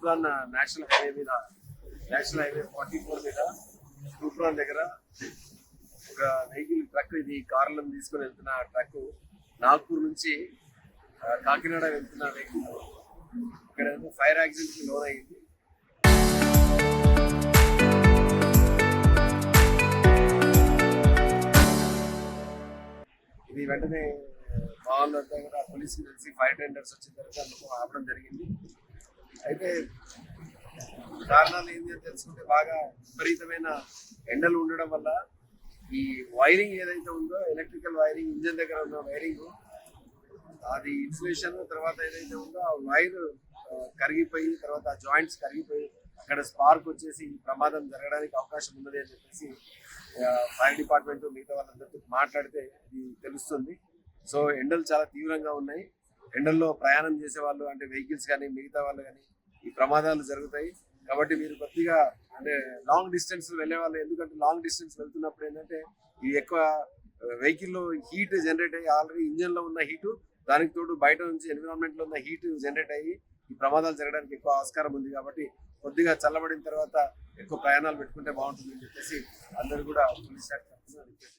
Toopran national highway మీద, national highway 44 మీద తూప్రాన్ దగ్గర ఒక వెహికల్ ట్రక్, ఇది కార్లను తీసుకొని వెళ్తున్న ట్రక్ నాగ్పూర్ నుంచి కాకినాడ వెళ్తున్న వెహికల్ ఇక్కడ ఫైర్ యాక్సిడెంట్ కి లోన్ అయ్యింది. ఇది వెంటనే మామూలు కూడా పోలీసుకి తెలిసి ఫైర్ టెండర్స్ వచ్చిన తర్వాత అందుకు ఆపడం జరిగింది. అయితే కారణాలు ఏంటి అని తెలుసుకుంటే, బాగా విపరీతమైన ఎండలు ఉండడం వల్ల ఈ వైరింగ్ ఏదైతే ఉందో, ఎలక్ట్రికల్ వైరింగ్, ఇంజన్ దగ్గర ఉన్న వైరింగ్, అది ఇన్సులేషన్ తర్వాత ఏదైతే ఉందో ఆ వైర్ కరిగిపోయి, తర్వాత ఆ జాయింట్స్ కరిగిపోయి అక్కడ స్పార్క్ వచ్చేసి ప్రమాదం జరగడానికి అవకాశం ఉన్నది అని చెప్పేసి ఫైర్ డిపార్ట్మెంట్ మిగతా వాళ్ళందరితో మాట్లాడితే ఇది తెలుస్తుంది. సో ఎండలు చాలా తీవ్రంగా ఉన్నాయి. ఎండల్లో ప్రయాణం చేసే వాళ్ళు అంటే వెహికల్స్ కానీ మిగతా వాళ్ళు కానీ ఈ ప్రమాదాలు జరుగుతాయి. కాబట్టి మీరు కొద్దిగా అంటే లాంగ్ డిస్టెన్స్ వెళ్ళే వాళ్ళు, ఎందుకంటే లాంగ్ డిస్టెన్స్ వెళ్తున్నప్పుడు ఏంటంటే ఇది ఎక్కువ వెహికల్లో హీట్ జనరేట్ అయ్యి, ఆల్రెడీ ఇంజన్లో ఉన్న హీటు దానికి తోడు బయట నుంచి ఎన్విరాన్మెంట్లో ఉన్న హీట్ జనరేట్ అయ్యి ఈ ప్రమాదాలు జరగడానికి ఎక్కువ ఆస్కారం ఉంది. కాబట్టి కొద్దిగా చల్లబడిన తర్వాత ఎక్కువ ప్రయాణాలు పెట్టుకుంటే బాగుంటుందని చెప్పేసి అందరూ కూడా పోలీస్ శాఖ